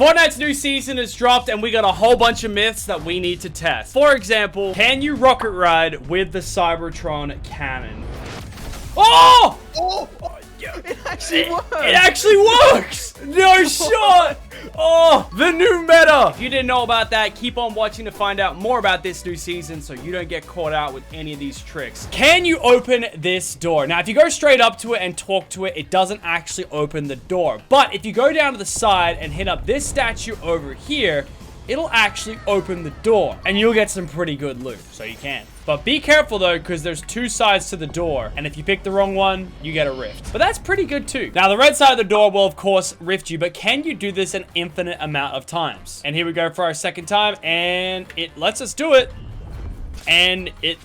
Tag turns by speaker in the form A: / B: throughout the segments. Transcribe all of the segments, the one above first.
A: Fortnite's new season has dropped and we got a whole bunch of myths that we need to test. For example, can you rocket ride with the Cybertron cannon? Oh!
B: Oh! It actually works!
A: It actually works! No shot! Oh, the new meta! If you didn't know about that, keep on watching to find out more about this new season so you don't get caught out with any of these tricks. Can you open this door? Now, if you go straight up to it and talk to it, it doesn't actually open the door. But if you go down to the side and hit up this statue over here, it'll actually open the door and you'll get some pretty good loot, so you can. But be careful though, because there's two sides to the door, and if you pick the wrong one, you get a rift. But that's pretty good too. Now, the red side of the door will of course rift you, but can you do this an infinite amount of times? And here we go for our second time, and it lets us do it. And it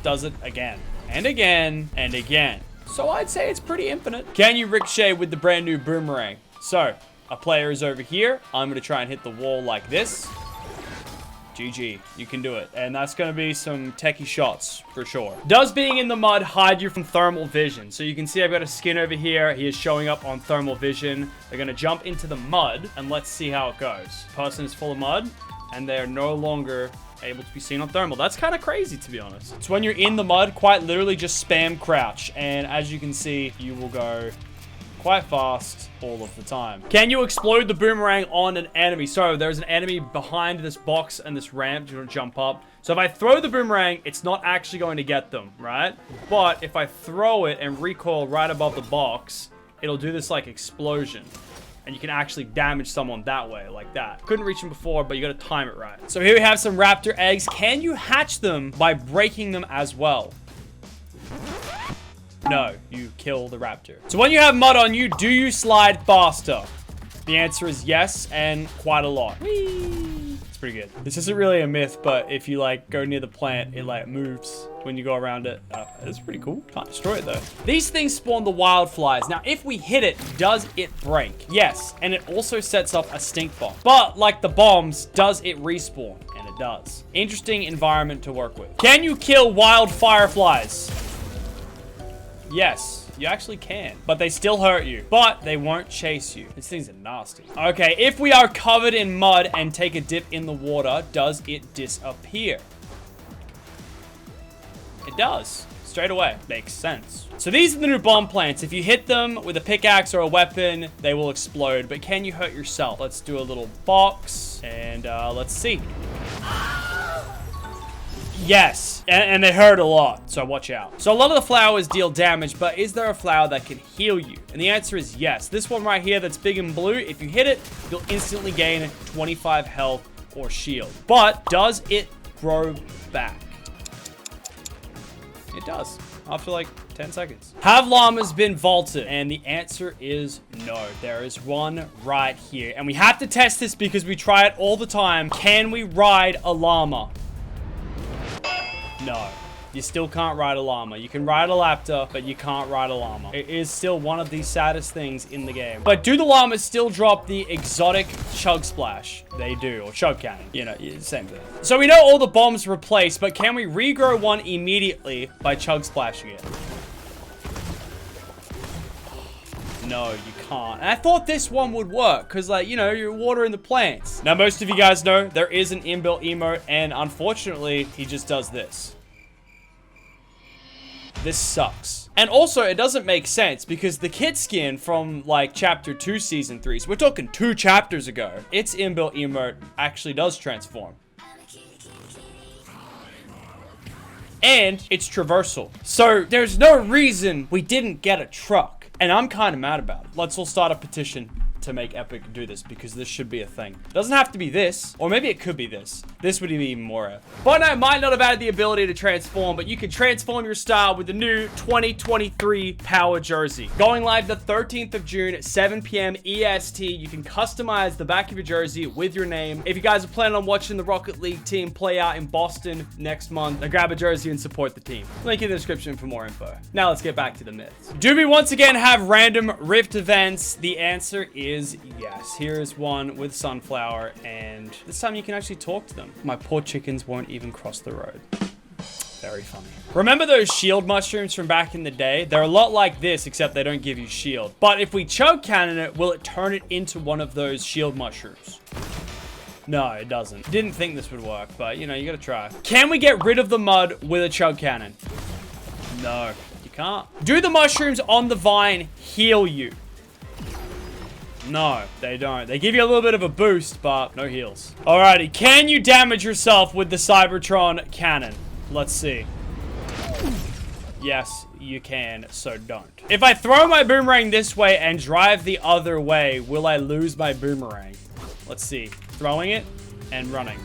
A: does it again, and again, and again. So I'd say it's pretty infinite. Can you ricochet with the brand new boomerang? So, a player is over here. I'm gonna try and hit the wall like this. GG, you can do it. And that's gonna be some techie shots for sure. Does being in the mud hide you from thermal vision? So you can see I've got a skin over here. He is showing up on thermal vision. They're gonna jump into the mud and let's see how it goes. Person is full of mud and they are no longer able to be seen on thermal. That's kind of crazy, to be honest. So when you're in the mud, quite literally just spam crouch. And as you can see, you will go quite fast all of the time. Can you explode the boomerang on an enemy? So there's an enemy behind this box and this ramp. Do you want to jump up? So if I throw the boomerang, it's not actually going to get them, right? But if I throw it and recoil right above the box, it'll do this like explosion. And you can actually damage someone that way, like that. Couldn't reach them before, but you got to time it right. So here we have some raptor eggs. Can you hatch them by breaking them as well? No, you kill the raptor. So when you have mud on you, do you slide faster? The answer is yes, and quite a lot. Whee! It's pretty good. This isn't really a myth, but if you like go near the plant, it like moves when you go around it. It's pretty cool. Can't destroy it though. These things spawn the wildflies. Now, if we hit it, does it break? Yes, and it also sets off a stink bomb. But like the bombs, does it respawn? And it does. Interesting environment to work with. Can you kill wild fireflies? Yes, you actually can, but they still hurt you, but they won't chase you. These things are nasty. Okay, if we are covered in mud and take a dip in the water, does it disappear? It does. Straight away. Makes sense. So these are the new bomb plants. If you hit them with a pickaxe or a weapon, they will explode, but can you hurt yourself? Let's do a little box, and let's see. Yes, and they hurt a lot, so watch out. So a lot of the flowers deal damage, but is there a flower that can heal you? And the answer is yes. This one right here that's big and blue, if you hit it, you'll instantly gain 25 health or shield. But does it grow back? It does, after like 10 seconds. Have llamas been vaulted? And the answer is no. There is one right here. And we have to test this because we try it all the time. Can we ride a llama? No, you still can't ride a llama. You can ride a raptor, but you can't ride a llama. It is still one of the saddest things in the game. But do the llamas still drop the exotic chug splash? They do, or chug cannon. You know, same thing. So we know all the bombs replaced, but can we regrow one immediately by chug splashing it? No, you can't. And I thought this one would work because, like, you know, you're watering the plants. Now, most of you guys know there is an inbuilt emote, and unfortunately, he just does this. This sucks. And also, it doesn't make sense because the kit skin from, like, Chapter 2, Season 3, so we're talking 2 chapters ago, its inbuilt emote actually does transform. And it's traversal. So, there's no reason we didn't get a truck. And I'm kind of mad about it. Let's all start a petition to make Epic do this because this should be a thing. It doesn't have to be this, or maybe it could be this. This would be even more epic. Fortnite might not have added the ability to transform, but you can transform your style with the new 2023 Power Jersey. Going live the 13th of June at 7 p.m. EST, you can customize the back of your jersey with your name. If you guys are planning on watching the Rocket League team play out in Boston next month, then grab a jersey and support the team. Link in the description for more info. Now let's get back to the myths. Do we once again have random Rift events? The answer is yes. Here is one with Sunflower, and this time you can actually talk to them. My poor chickens won't even cross the road. Very funny. Remember those shield mushrooms from back in the day? They're a lot like this, except they don't give you shield. But if we choke cannon it, will it turn it into one of those shield mushrooms? No, it doesn't. Didn't think this would work, but you know, you gotta try. Can we get rid of the mud with a choke cannon? No, you can't. Do the mushrooms on the vine heal you? No, they don't. They give you a little bit of a boost, but no heals. Alrighty, can you damage yourself with the Cybertron cannon? Let's see. Yes, you can, so don't. If I throw my boomerang this way and drive the other way, will I lose my boomerang? Let's see. Throwing it and running.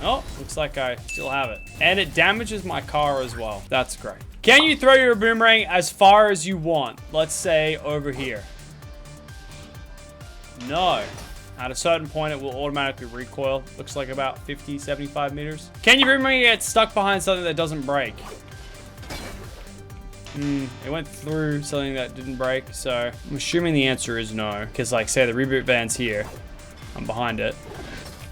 A: Oh, looks like I still have it. And it damages my car as well. That's great. Can you throw your boomerang as far as you want? Let's say over here. No. At a certain point, it will automatically recoil. Looks like about 50, 75 meters. Can your boomerang get stuck behind something that doesn't break? It went through something that didn't break, so I'm assuming the answer is no. Because, like, say the reboot van's here. I'm behind it.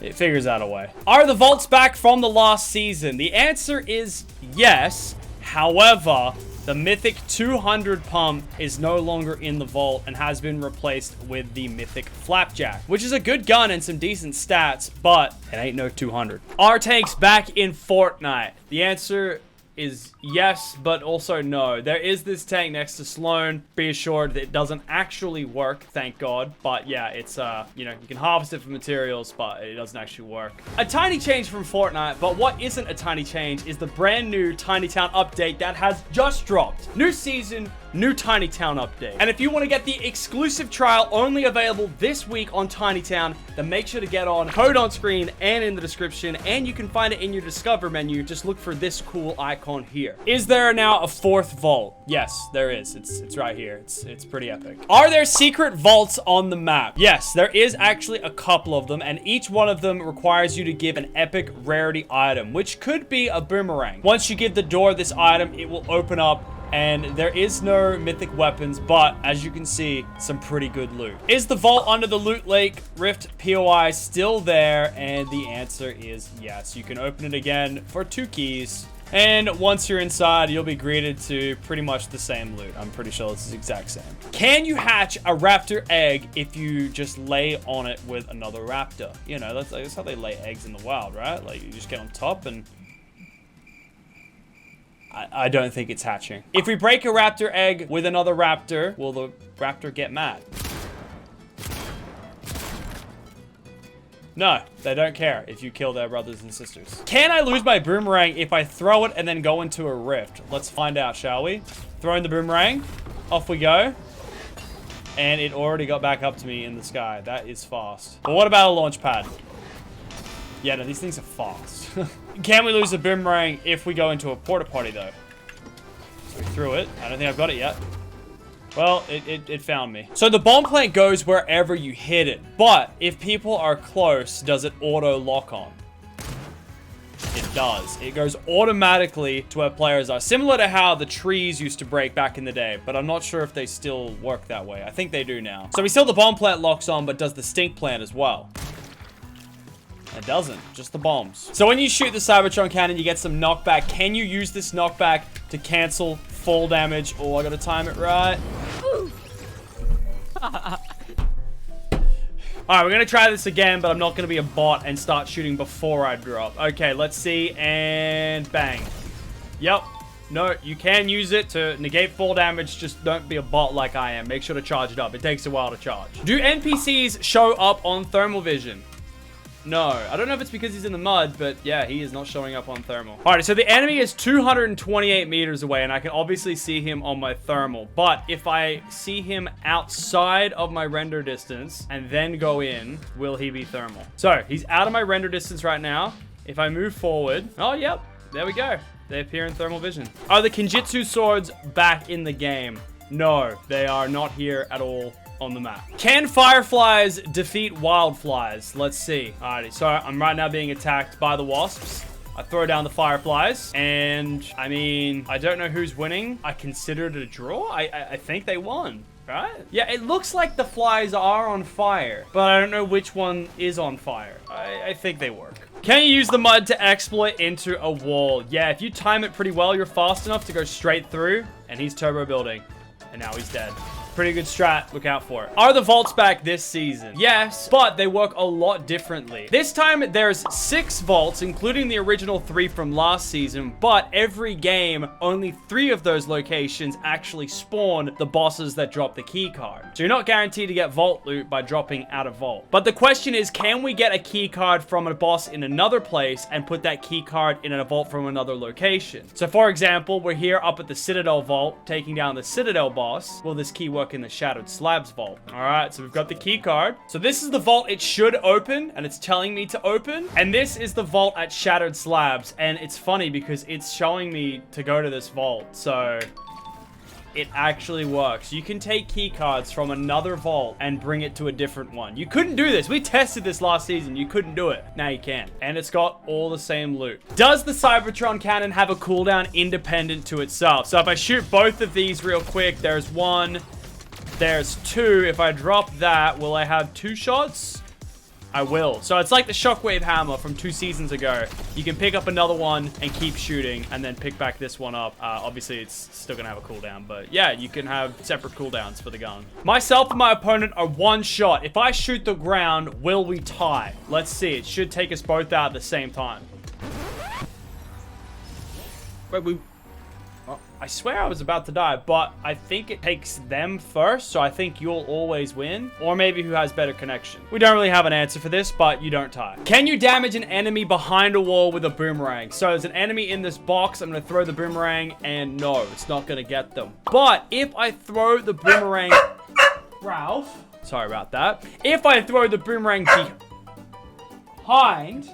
A: It figures out a way. Are the vaults back from the last season? The answer is yes. However, the Mythic 200 pump is no longer in the vault and has been replaced with the Mythic Flapjack, which is a good gun and some decent stats, but it ain't no 200. Are tanks back in Fortnite? The answer is yes, but also no. There is this tank next to Sloan. Be assured that it doesn't actually work, thank God. But yeah, it's, you know, you can harvest it for materials, but it doesn't actually work. A tiny change from Fortnite, but what isn't a tiny change is the brand new Tiny Town update that has just dropped. New season, new Tiny Town update. And if you want to get the exclusive trial only available this week on Tiny Town, then make sure to get on code on screen and in the description, and you can find it in your Discover menu. Just look for this cool icon here. Is there now a fourth vault? Yes, there is. It's right here. It's pretty epic. Are there secret vaults on the map? Yes, there is actually a couple of them, and each one of them requires you to give an epic rarity item, which could be a boomerang. Once you give the door this item, it will open up, and there is no mythic weapons, but as you can see, some pretty good loot. Is the vault under the Loot Lake Rift POI still there? And the answer is yes. You can open it again for 2 keys. And once you're inside, you'll be greeted to pretty much the same loot. I'm pretty sure it's the exact same. Can you hatch a raptor egg if you just lay on it with another raptor? You know, that's how they lay eggs in the wild, right? Like, you just get on top and... I don't think it's hatching. If we break a raptor egg with another raptor, will the raptor get mad? No, they don't care if you kill their brothers and sisters. Can I lose my boomerang if I throw it and then go into a rift? Let's find out, shall we? Throwing the boomerang. Off we go. And it already got back up to me in the sky. That is fast. But what about a launch pad? Yeah, no, these things are fast. Can we lose a boomerang if we go into a porta potty, though? So we threw it. I don't think I've got it yet. Well, it found me. So the bomb plant goes wherever you hit it. But if people are close, does it auto lock on? It does. It goes automatically to where players are. Similar to how the trees used to break back in the day. But I'm not sure if they still work that way. I think they do now. So we still the bomb plant locks on, but does the stink plant as well? It doesn't, just the bombs. So when you shoot the Cybertron cannon, you get some knockback. Can you use this knockback to cancel fall damage? Oh, I gotta time it right. Alright, we're gonna try this again, but I'm not gonna be a bot and start shooting before I drop. Okay, let's see, and bang. Yep. No, you can use it to negate fall damage, just don't be a bot like I am. Make sure to charge it up. It takes a while to charge. Do NPCs show up on thermal vision? No, I don't know if it's because he's in the mud, but yeah, he is not showing up on thermal. All right, so the enemy is 228 meters away, and I can obviously see him on my thermal. But if I see him outside of my render distance and then go in, will he be thermal? So he's out of my render distance right now. If I move forward, oh, yep, there we go. They appear in thermal vision. Are the Kinjitsu swords back in the game? No, they are not here at all on the map. Can fireflies defeat wildflies? Let's see. Alrighty, so I'm right now being attacked by the wasps. I throw down the fireflies, and I mean, I don't know who's winning. I consider it a draw. I think they won. Right? Yeah, it looks like the flies are on fire, but I don't know which one is on fire. I think they work. Can you use the mud to exploit into a wall? Yeah, if you time it pretty well, you're fast enough to go straight through, and he's turbo building, and now he's dead. Pretty good strat. Look out for it. Are the vaults back this season? Yes, but they work a lot differently. This time, there's 6 vaults, including the original 3 from last season, but every game, only 3 of those locations actually spawn the bosses that drop the key card. So you're not guaranteed to get vault loot by dropping out of vault. But the question is, can we get a key card from a boss in another place and put that key card in a vault from another location? So for example, we're here up at the Citadel vault, taking down the Citadel boss. Will this key work in the Shattered Slabs vault? All right, so we've got the key card. So this is the vault it should open, and it's telling me to open. And this is the vault at Shattered Slabs, and it's funny because it's showing me to go to this vault. So it actually works. You can take key cards from another vault and bring it to a different one. You couldn't do this. We tested this last season. You couldn't do it. Now you can. And it's got all the same loot. Does the Cybertron cannon have a cooldown independent to itself? So if I shoot both of these real quick, there's 1, there's 2. If I drop that, will I have 2 shots? I will. So it's like the shockwave hammer from 2 seasons ago. You can pick up another one and keep shooting and then pick back this one up. Obviously, it's still going to have a cooldown, but yeah, you can have separate cooldowns for the gun. Myself and my opponent are 1 shot. If I shoot the ground, will we tie? Let's see. It should take us both out at the same time. Wait, oh, I swear I was about to die, but I think it takes them first, so I think you'll always win. Or maybe who has better connection. We don't really have an answer for this, but you don't tie. Can you damage an enemy behind a wall with a boomerang? So there's an enemy in this box. I'm going to throw the boomerang, and no, it's not going to get them. But if I throw the boomerang... Ralph? Sorry about that. If I throw the boomerang behind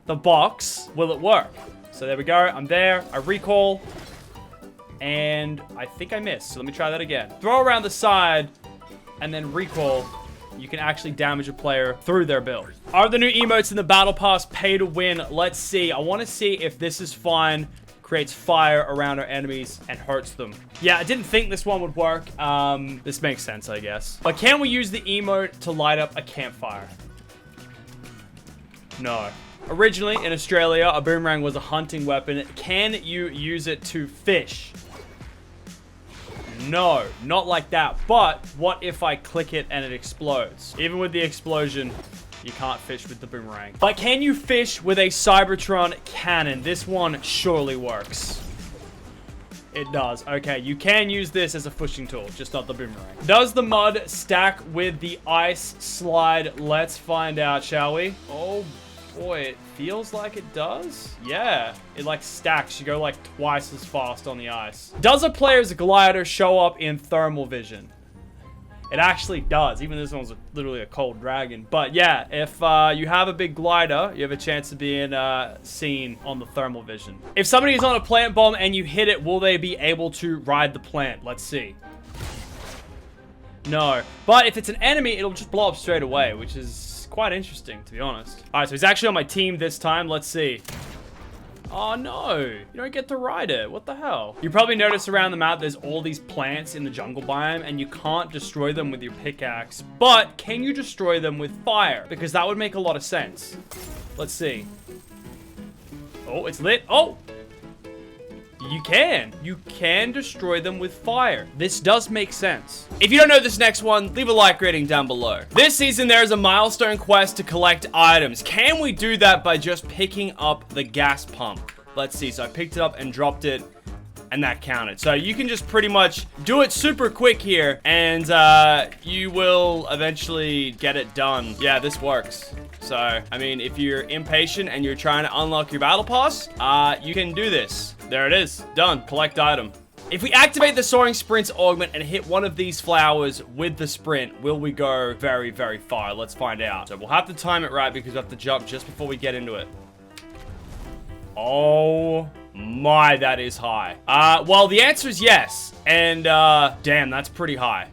A: the box, will it work? So there we go. I'm there. I recall. And I think I missed. So let me try that again. Throw around the side and then recall. You can actually damage a player through their build. Are the new emotes in the battle pass pay to win? Let's see. I want to see if this is fine. Creates fire around our enemies and hurts them. Yeah, I didn't think this one would work. This makes sense, I guess. But can we use the emote to light up a campfire? No. Originally, in Australia, a boomerang was a hunting weapon. Can you use it to fish? No, not like that. But what if I click it and it explodes? Even with the explosion, you can't fish with the boomerang. But can you fish with a Cybertron cannon? This one surely works. It does. Okay, you can use this as a fishing tool, just not the boomerang. Does the mud stack with the ice slide? Let's find out, shall we? Oh, boy, it feels like it does. Yeah, it like stacks. You go like twice as fast on the ice. Does a player's glider show up in thermal vision? It actually does. Even this one's literally a cold dragon. But yeah, if you have a big glider, you have a chance of being seen on the thermal vision. If somebody is on a plant bomb and you hit it, will they be able to ride the plant? Let's see. No. But if it's an enemy, it'll just blow up straight away, which is quite interesting, to be honest. All right, so he's actually on my team this time. Let's see. Oh, no. You don't get to ride it. What the hell? You probably notice around the map, there's all these plants in the jungle biome, and you can't destroy them with your pickaxe. But can you destroy them with fire? Because that would make a lot of sense. Let's see. Oh, it's lit. Oh! You can destroy them with fire. This does make sense. If you don't know this next one, leave a like rating down below. This season, there is a milestone quest to collect items. Can we do that by just picking up the gas pump? Let's see. So I picked it up and dropped it, and that counted. So you can just pretty much do it super quick here, and you will eventually get it done. Yeah, this works. So, I mean, if you're impatient and you're trying to unlock your battle pass, you can do this. There it is. Done. Collect item. If we activate the Soaring Sprint's augment and hit one of these flowers with the sprint, will we go very, very far? Let's find out. So we'll have to time it right because we have to jump just before we get into it. Oh my, that is high. Well, the answer is yes. And, damn, that's pretty high.